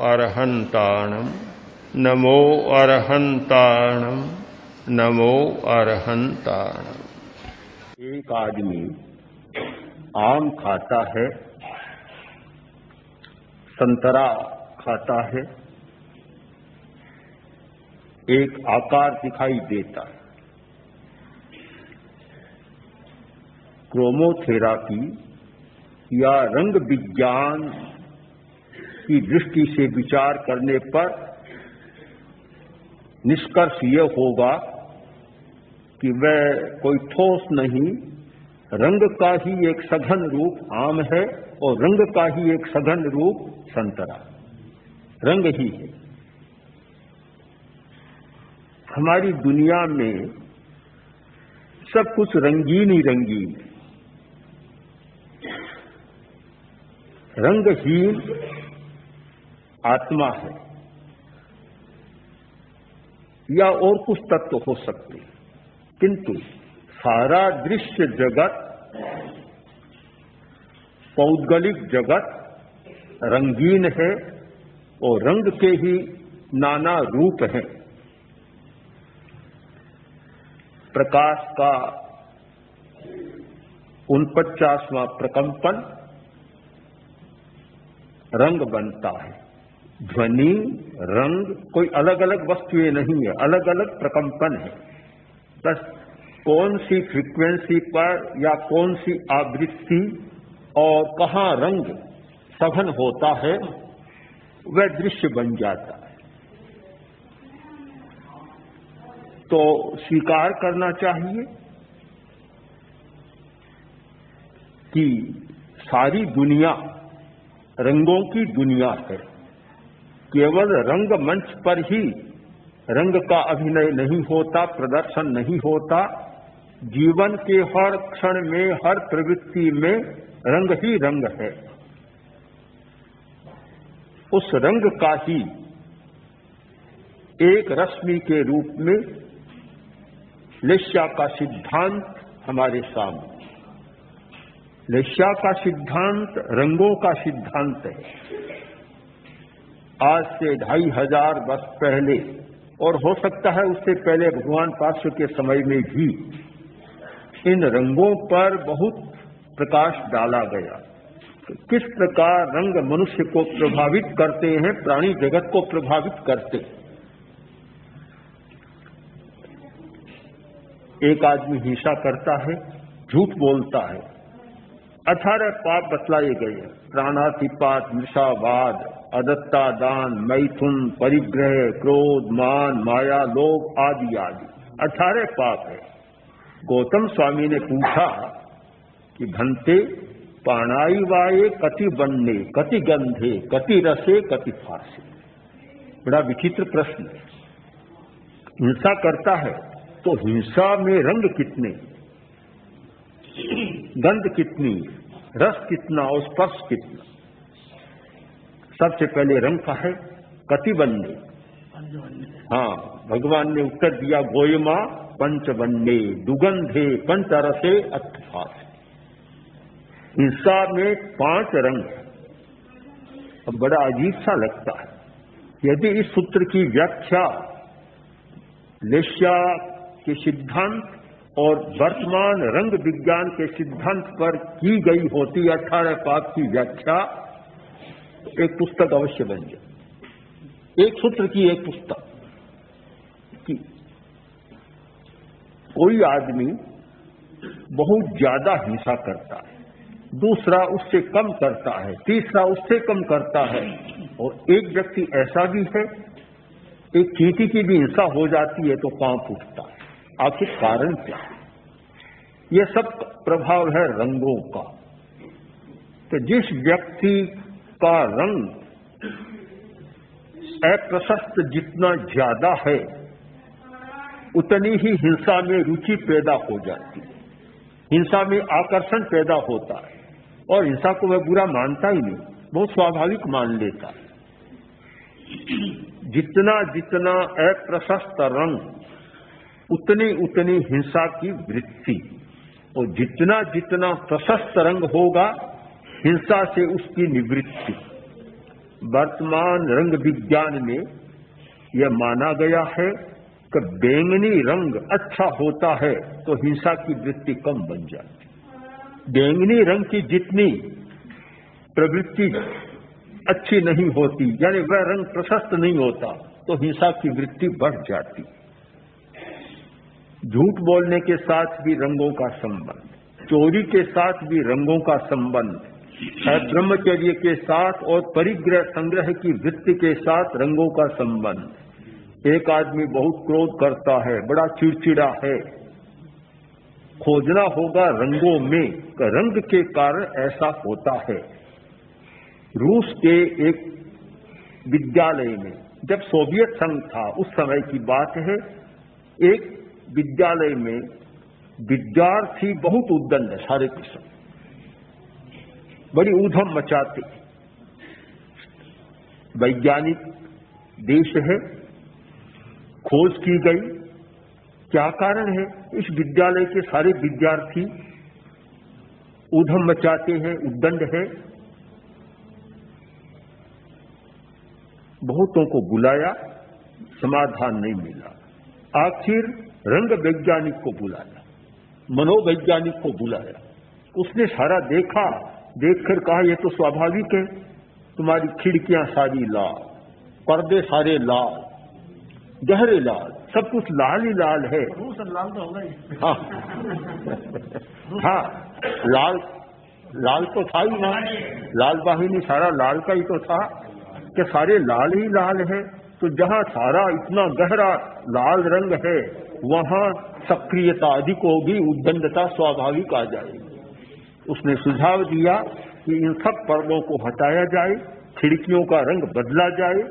अरहंताणम नमो अरहंताणम नमो अरहंताणम। एक आदमी आम खाता है, संतरा खाता है, एक आकार दिखाई देता है। क्रोमोथेरापी या रंग विज्ञान की दृष्टि से विचार करने पर निष्कर्ष यह होगा कि वह कोई ठोस नहीं, रंग का ही एक सघन रूप आम है और रंग का ही एक सघन रूप संतरा, रंग ही है। हमारी दुनिया में सब कुछ रंगीन ही रंगीन है। रंगहीन आत्मा है या और कुछ तत्व हो सकते हैं, किंतु सारा दृश्य जगत, पौद्गलिक जगत रंगीन है और रंग के ही नाना रूप हैं। प्रकाश का 49वां प्रकंपन रंग बनता है। ध्वनि, रंग कोई अलग अलग वस्तुएं नहीं है, अलग अलग प्रकंपन है। बस कौन सी फ्रीक्वेंसी पर या कौन सी आवृत्ति और कहां रंग सघन होता है वह दृश्य बन जाता है। तो स्वीकार करना चाहिए कि सारी दुनिया रंगों की दुनिया है। केवल रंग मंच पर ही रंग का अभिनय नहीं होता, प्रदर्शन नहीं होता। जीवन के हर क्षण में, हर प्रवृत्ति में रंग ही रंग है। उस रंग का ही एक रश्मि के रूप में लेस्या का सिद्धांत हमारे सामने। लेस्या का सिद्धांत रंगों का सिद्धांत है। आज से 2500 वर्ष पहले, और हो सकता है उससे पहले भगवान पार्श्व के समय में भी, इन रंगों पर बहुत प्रकाश डाला गया। तो किस प्रकार रंग मनुष्य को प्रभावित करते हैं, प्राणी जगत को प्रभावित करते हैं। एक आदमी हिंसा करता है, झूठ बोलता है, 18 पाप बतलाए गए। प्राणातिपात, मृषावाद, अदत्ता दान, मैथुन, परिग्रह, क्रोध, मान, माया, लोभ आदि आदि 18 पाप है। गौतम स्वामी ने पूछा कि भंते पाणाई वाये कति बन्ने, कति गंधे, कति रसे, कति फासे। बड़ा विचित्र प्रश्न है। हिंसा करता है तो हिंसा में रंग कितने, गंध कितनी, रस कितना और स्पर्श कितना। सबसे पहले रंग का है कतिबन्ने। हाँ, भगवान ने उत्तर दिया गोयमा पंचबन्ने दुगंधे पंचरसे अट्ठफासे। हिंसा में 5 रंग है। अब बड़ा अजीब सा लगता है। यदि इस सूत्र की व्याख्या लेस्या के सिद्धांत और वर्तमान रंग विज्ञान के सिद्धांत पर की गई होती 18 पाप की व्याख्या, एक पुस्तक अवश्य बन जाए। एक सूत्र की एक पुस्तक कि कोई आदमी बहुत ज्यादा हिंसा करता है, दूसरा उससे कम करता है, तीसरा उससे कम करता है, और एक व्यक्ति ऐसा भी है, एक चींटी की भी हिंसा हो जाती है तो पांव फूटता है। आखिर कारण क्या है? यह सब प्रभाव है रंगों का। तो जिस व्यक्ति का रंग अप्रशस्त जितना ज्यादा है, उतनी ही हिंसा में रुचि पैदा हो जाती है, हिंसा में आकर्षण पैदा होता है, और हिंसा को वह बुरा मानता ही नहीं, बहुत स्वाभाविक मान लेता है। जितना जितना अप्रशस्त रंग, उतनी उतनी हिंसा की वृत्ति, और जितना जितना प्रशस्त रंग होगा, हिंसा से उसकी निवृत्ति। वर्तमान रंग विज्ञान में यह माना गया है कि बैंगनी रंग अच्छा होता है तो हिंसा की वृत्ति कम बन जाती। बैंगनी रंग की जितनी प्रवृत्ति अच्छी नहीं होती, यानी वह रंग प्रशस्त नहीं होता, तो हिंसा की वृत्ति बढ़ जाती। झूठ बोलने के साथ भी रंगों का संबंध, चोरी के साथ भी रंगों का संबंध, ब्रह्मचर्य के साथ और परिग्रह संग्रह की वृत्ति के साथ रंगों का संबंध। एक आदमी बहुत क्रोध करता है, बड़ा चिड़चिड़ा है, खोजना होगा रंगों में कि रंग के कारण ऐसा होता है। रूस के एक विद्यालय में, जब सोवियत संघ था उस समय की बात है, एक विद्यालय में विद्यार्थी बहुत उद्दंड, सारे किस्म बड़ी ऊधम मचाते। वैज्ञानिक देश है, खोज की गई क्या कारण है, इस विद्यालय के सारे विद्यार्थी ऊधम मचाते हैं, उद्दंड है। बहुतों को बुलाया, समाधान नहीं मिला। आखिर रंग वैज्ञानिक को बुलाया, मनोवैज्ञानिक को बुलाया। उसने सारा देखा, देखकर कहा यह तो स्वाभाविक है, तुम्हारी खिड़कियां सारी लाल, पर्दे सारे लाल, गहरे लाल, सब कुछ लाल ही लाल है। लाल तो होगा ही। हाँ हाँ, लाल लाल तो था ही ना, लाल वाहिनी सारा लाल का ही तो था कि सारे लाल ही लाल है। तो जहां सारा इतना गहरा लाल रंग है वहां सक्रियता अधिक होगी, उद्दंडता स्वाभाविक आ जाएगी। उसने सुझाव दिया कि इन सब पर्दों को हटाया जाए, खिड़कियों का रंग बदला जाए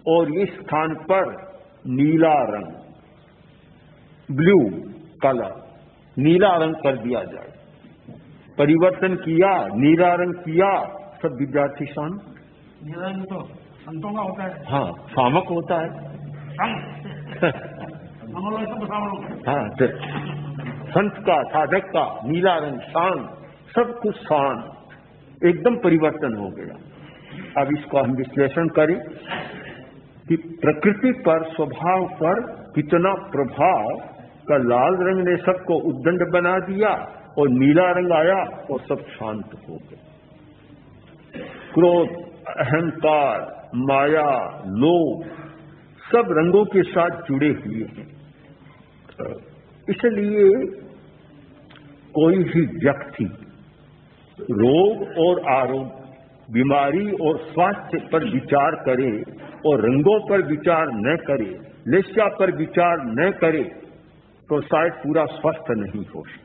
और इस स्थान पर नीला रंग, ब्लू कलर, नीला रंग कर दिया जाए। परिवर्तन किया, नीला रंग किया, सब विद्यार्थी शांत। नीला रंग तो संतों का होता है। हाँ, शामक होता है। हाँ, संत का, साधक का नीला रंग शांत, सब कुछ शांत, एकदम परिवर्तन हो गया। अब इसको हम विश्लेषण करें कि प्रकृति पर, स्वभाव पर कितना प्रभाव का लाल रंग ने सबको उद्दंड बना दिया और नीला रंग आया और सब शांत हो गए। क्रोध, अहंकार, माया, लोभ सब रंगों के साथ जुड़े हुए हैं। इसलिए कोई भी व्यक्ति रोग और आरोग्य, बीमारी और स्वास्थ्य पर विचार करे और रंगों पर विचार न करे, लेस्या पर विचार न करे, तो शायद पूरा स्वस्थ नहीं हो सकता।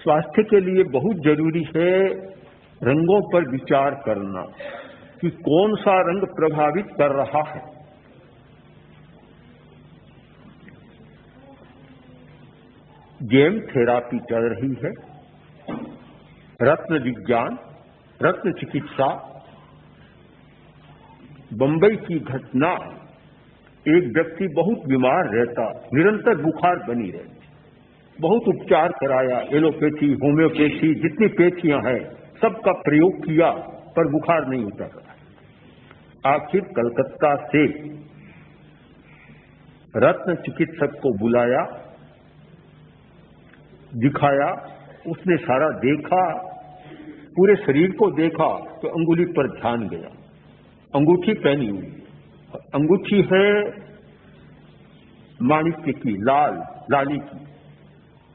स्वास्थ्य के लिए बहुत जरूरी है रंगों पर विचार करना कि कौन सा रंग प्रभावित कर रहा है। गेम थेरापी चल रही है, रत्न विज्ञान, रत्न चिकित्सा। बंबई की घटना, एक व्यक्ति बहुत बीमार रहता, निरंतर बुखार बनी रहती, बहुत उपचार कराया, एलोपैथी, होम्योपैथी, जितनी पैथियां हैं सबका प्रयोग किया पर बुखार नहीं उतर रहा। आखिर कलकत्ता से रत्न चिकित्सक को बुलाया, दिखाया, उसने सारा देखा, पूरे शरीर को देखा तो अंगुली पर ध्यान गया। अंगूठी पहनी हुई, अंगूठी है माणिक्य की, लाली की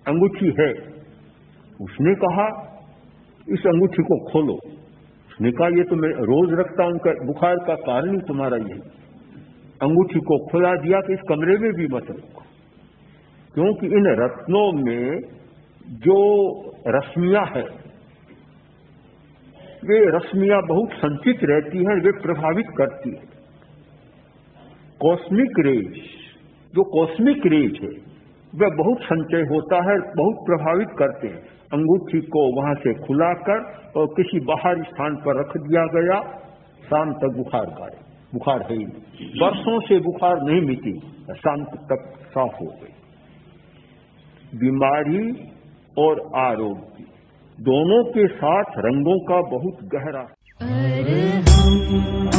अंगूठी है। उसने कहा इस अंगूठी को खोलो। उसने कहा ये तो मैं रोज रखता हूं, बुखार का कारण ही तुम्हारा यही। अंगूठी को खुला दिया कि इस कमरे में भी मत रखो, क्योंकि इन रत्नों में जो रश्मियां है वे रश्मियां बहुत संचित रहती हैं, वे प्रभावित करती है। कॉस्मिक रेज, जो कॉस्मिक रेज है वह बहुत संचय होता है, बहुत प्रभावित करते हैं। अंगूठी को वहां से खुलाकर और किसी बाहरी स्थान पर रख दिया गया, शाम तक बुखार है ही नहीं। वर्षों से बुखार नहीं मिटी, शाम तक साफ हो गई। बीमारी और आरोग्य दोनों के साथ रंगों का बहुत गहरा Araham